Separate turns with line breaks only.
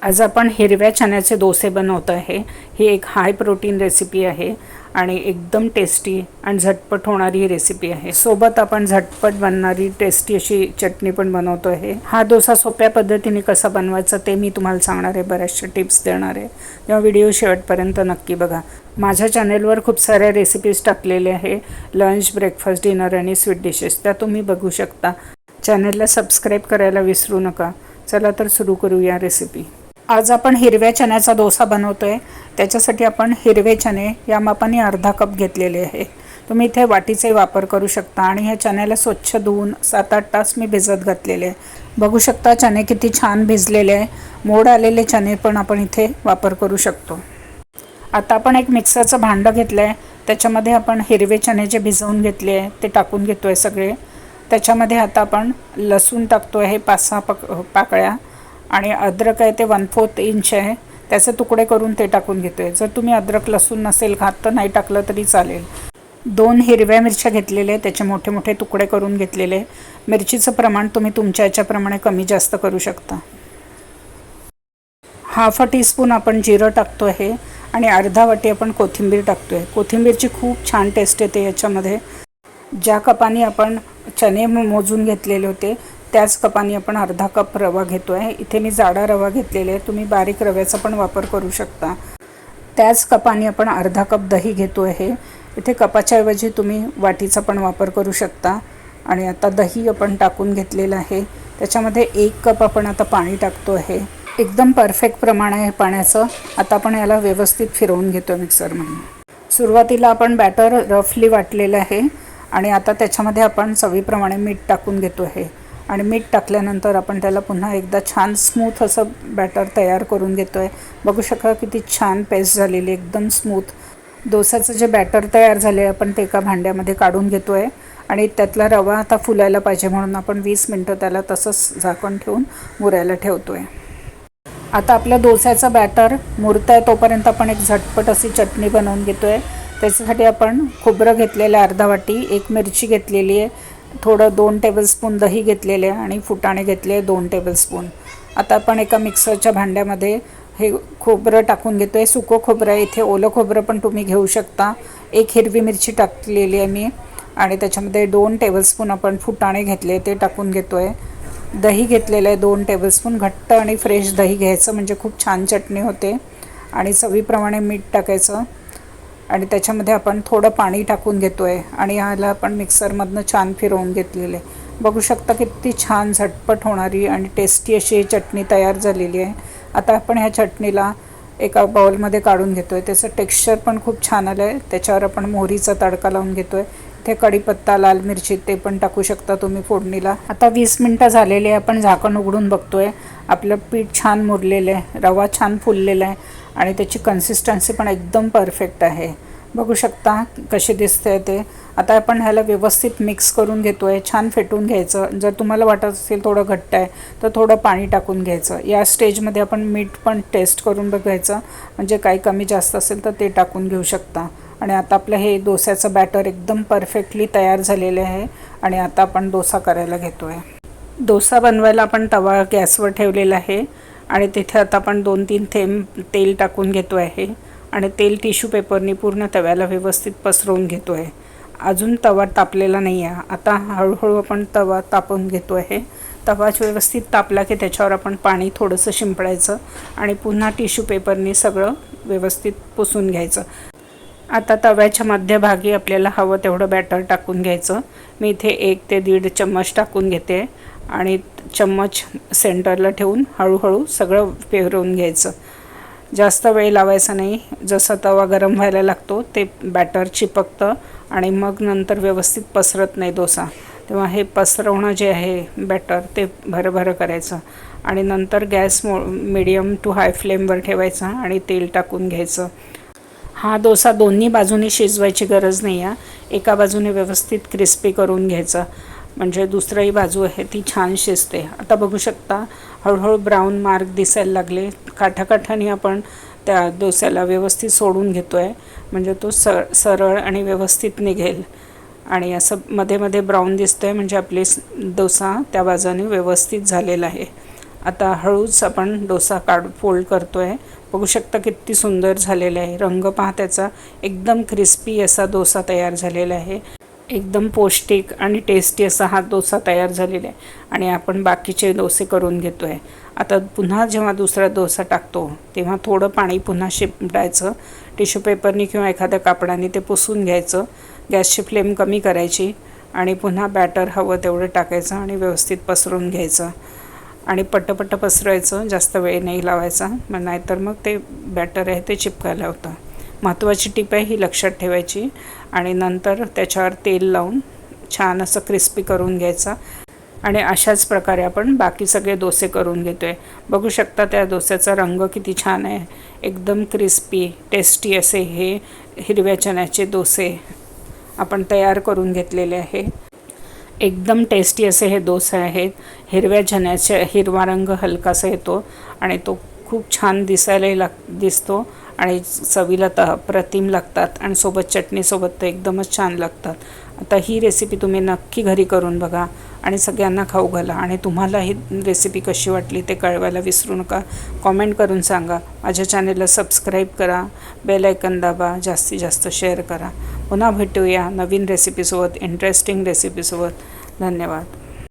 आज आपण हिरव्या चण्याचे डोसे बनवत आहे। ही एक हाय प्रोटीन रेसिपी आहे आणि एकदम टेस्टी आणि झटपट होणारी रेसिपी आहे। सोबत आपण झटपट बनणारी टेस्टी अशी चटणी पण बनवतो आहे। हा डोसा सोप्या पद्धतीने कसा बनवायचा ते मी तुम्हाला सांगणार आहे, बऱ्याचशा टिप्स देणार आहे। तेव्हा व्हिडिओ शेवटपर्यंत नक्की बघा। माझ्या चॅनलवर खूप साऱ्या रेसिपीज टाकलेल्या आहे, लंच, ब्रेकफास्ट, डिनर आणि स्वीट डिशेस, त्या तुम्ही बघू शकता। चॅनलला सबस्क्राइब करायला विसरू नका। चला तर सुरू करूया रेसिपी। आज आपण हिरव्या चण्याचा डोसा बनवतोय। त्याच्यासाठी आपण हिरवे चणे या मापाने अर्धा कप घेतलेले आहे। तुम्ही इथे वाटीचे वापर करू शकता आणि ह्या चण्याला स्वच्छ धुवून 7-8 तास मी भिजत घातलेले आहे। बघू शकता चणे किती छान भिजलेले आहे। मोड आलेले चणे पण आपण इथे वापर करू शकतो। आता आपण एक मिक्सरचं भांडं घेतलं आहे, त्याच्यामध्ये आपण हिरवे चणे जे भिजवून घेतले आहे ते टाकून घेतो आहे सगळे। त्याच्यामध्ये आता आपण लसूण टाकतो आहे 5-6 पाकळ्या आणि अद्रक आहे ते 1/4 इंच आहे, त्याचे तुकडे करून ते टाकून घेतो आहे। जर तुम्ही अद्रक लसूण नसेल खात तर नाही टाकलं तरी चालेल। 2 हिरव्या मिरच्या घेतलेले, त्याचे मोठे मोठे तुकडे करून घेतलेले। मिरचीचं प्रमाण तुम्ही तुमच्या याच्याप्रमाणे कमी जास्त करू शकता। 1/2 टीस्पून आपण जिरं टाकतो आहे आणि अर्धा वाटी आपण कोथिंबीर टाकतो आहे। कोथिंबीरची खूप छान टेस्ट येते याच्यामध्ये। ज्या कपाने आपण चणे मोजून घेतलेले होते त्याच कपाने आपण अर्धा कप रवा घेतो आहे। इथे मी जाडा रवा घेतलेला आहे, तुम्ही बारीक रव्याचा पण वापर करू शकता। त्याच कपाने आपण अर्धा कप दही घेतो आहे। इथे कपाच्या ऐवजी तुम्ही वाटीचा पण वापर करू शकता। आणि आता दही आपण टाकून घेतलेलं आहे, त्याच्यामध्ये 1 कप आपण आता पाणी टाकतो आहे। एकदम परफेक्ट प्रमाण आहे पाण्याचं। आता आपण याला व्यवस्थित फिरवून घेतो मिक्सरमध्ये। सुरुवातीला आपण बॅटर रफली वाटलेलं आहे आणि आता त्याच्यामध्ये आपण चवीप्रमाणे मीठ टाकून घेतो आहे आणि मीठ टाकल्यानंतर आपण त्याला पुन्हा एकदा छान स्मूथ असं बॅटर तयार करून घेतो आहे। बघू शकता किती छान पेस्ट झालेली, एकदम स्मूथ। डोसाचं जे बॅटर तयार झाले आपण ते एका भांड्यामध्ये काढून घेतो आहे आणि त्यातला रवा आता फुलायला पाहिजे म्हणून आपण 20 मिनटं त्याला तसंच झाकण ठेवून मुरायला ठेवतो आहे। आता आपलं डोस्याचं बॅटर मुरतं आहे तोपर्यंत आपण एक झटपट अशी चटणी बनवून घेतो आहे। त्याच्यासाठी आपण खोबरं घेतलेलं अर्धा वाटी, 1 मिरची घेतलेली आहे, थोडं 2 टेबलस्पून दही घेतलेले आणि फुटाणे घेतले 2 टेबलस्पून। आता आपण एका मिक्सरच्या भांड्यामध्ये हे खोबरं टाकून घेतो आहे। सुकं खोबरं आहे, इथे ओलं खोबरं पण तुम्ही घेऊ शकता। 1 हिरवी मिरची टाकलेली आहे मी आणि त्याच्यामध्ये 2 टेबलस्पून आपण फुटाणे घेतले ते टाकून घेतो आहे। दही घेतलेलं आहे 2 टेबलस्पून, घट्ट आणि फ्रेश दही घ्यायचं म्हणजे खूप छान चटणी होते। आणि चवीप्रमाणे मीठ टाकायचं आणि त्याच्यामध्ये आपण थोडं पाणी टाकून घेतो आहे आणि ह्याला आपण मिक्सरमधनं छान फिरवून घेतलेले। बघू शकता किती छान झटपट होणारी आणि टेस्टी अशी चटणी तयार झालेली आहे। आता आपण ह्या चटणीला एका बाउलमध्ये काढून घेतो आहे। त्याचं टेक्स्चर पण खूप छान आलं आहे। त्याच्यावर आपण मोहरीचा तडका लावून घेतो आहे। इथे कढीपत्ता, लाल मिरची ते पण टाकू शकता तुम्ही फोडणीला। आता 20 मिनटं झालेले, आपण झाकण उघडून बघतो आहे। आपलं पीठ छान मुरलेलं आहे, रवा छान फुललेला आहे आणि त्याची कन्सिस्टन्सी पण एकदम परफेक्ट आहे। बघू शकता कसे दिसते ते। आता आपण ह्याला व्यवस्थित मिक्स करून घेतो आहे, छान फेटून घ्यायचं। जर तुम्हाला वाटत असेल थोडं घट्ट आहे तर थोडं पाणी टाकून घ्यायचं। या स्टेजमध्ये आपण मीठ पण टेस्ट करून बघायचं, म्हणजे काही कमी जास्त असेल तर ते टाकून घेऊ शकता। आणि आता आपलं हे डोस्याचं बॅटर एकदम परफेक्टली तयार झालेलं आहे आणि आता आपण डोसा करायला घेतो आहे। डोसा बनवायला आपण तवा गॅसवर ठेवलेला आहे आणि तिथे आता आपण 2-3 थेंब तेल टाकून घेतो आहे आणि तेल टिश्यू पेपरनी पूर्ण तव्याला व्यवस्थित पसरवून घेतो आहे। अजून तवा तापलेला नाही आहे। आता हळूहळू आपण तवा तापवून घेतो आहे। तवा व्यवस्थित तापला की त्याच्यावर आपण पाणी थोडंसं शिंपडायचं आणि पुन्हा टिश्यू पेपरनी सगळं व्यवस्थित पुसून घ्यायचं। आता तव्याच्या मध्यभागी आपल्याला हवं तेवढं बॅटर टाकून घ्यायचं। मी इथे 1 ते 1.5 चम्मच टाकून घेते आणि चम्मच सेंटरला ठेवून हळूहळू सगळं फिरवून घ्यायचं। जास्त वेळ लावायचा नाही, जसं तवा गरम व्हायला लागतो ते बॅटर चिपकतं आणि मग नंतर व्यवस्थित पसरत नाही डोसा। तेव्हा हे पसरवणं जे आहे बॅटर ते भरभर करायचं आणि नंतर गॅस मीडियम टू हाय फ्लेमवर ठेवायचा आणि तेल टाकून घ्यायचं। हा डोसा दोन्ही बाजूनी शिजवायची गरज नाही आहे, एका बाजूने व्यवस्थित क्रिस्पी करून घ्यायचा म्हणजे दुसरीही बाजू आहे ती छान शिजते। आता बघू शकता हळूहळू ब्राऊन मार्क दिसायला लागले। काठाकाठाने आपण त्या डोस्याला व्यवस्थित सोडून घेतो आहे म्हणजे तो सरळ आणि व्यवस्थित निघेल आणि असं मध्ये मध्ये ब्राऊन दिसतं आहे म्हणजे आपले डोसा त्या बाजूने व्यवस्थित झालेला आहे। आता हळूच आपण डोसा फोल्ड करतो आहे. बघू शकता किती सुंदर झालेला आहे. रंग पहा त्याचा, एकदम क्रिस्पी असा डोसा तयार झालेला आहे. एकदम पौष्टिक आणि टेस्टी असा हा डोसा तयार झालेला आहे. आणि आपण बाकीचे डोसे करून घेतो आहे. आता पुन्हा जेव्हा दुसरा डोसा टाकतो तेव्हा थोडं पाणी पुन्हा शिंपडायचं. टिश्यू पेपरनी किंवा एखाद्या कापडाने ते पुसून घ्यायचं. गॅसची फ्लेम कमी करायची आणि पुन्हा बॅटर हवं तेवढं टाकायचं आणि व्यवस्थित पसरून घ्यायचं. आणि पट्टपट्ट पसरायचं, जास्त वेळ नाही लावायचा, नाहीतर मग ते बॅटर आहे ते चिपकायला होतं. महत्त्वाची टीप आहे ही लक्षात ठेवायची. आणि नंतर त्याच्यावर तेल लावून छान असं क्रिस्पी करून घ्यायचा. आणि अशाच प्रकारे आपण बाकी सगळे डोसे करून घेतो आहे. बघू शकता त्या डोस्याचा रंग किती छान आहे. एकदम क्रिस्पी टेस्टी असे हे हिरव्या चण्याचे डोसे आपण तयार करून घेतलेले आहे. एकदम टेस्टी असे हे डोसे आहेत. हिरव्या चण्याचे हिरवा रंग हलकासा येतो आणि तो खूप छान दिसायलाही दिसतो आणि चवीला अप्रतिम लागतात. आणि सोबत चटणीसोबत तर एकदमच छान लागतात. आता ही रेसिपी तुम्ही नक्की घरी करून बघा आणि सगळ्यांना खाऊ घाला. आणि तुम्हाला ही रेसिपी कशी वाटली ते कळवायला विसरू नका. कॉमेंट करून सांगा. माझ्या चॅनेलला सबस्क्राईब करा, बेल आयकन दाबा, जास्तीत जास्त शेअर करा. पुन्हा भेटूया नवीन रेसिपीसोबत, इंटरेस्टिंग रेसिपीसोबत. धन्यवाद.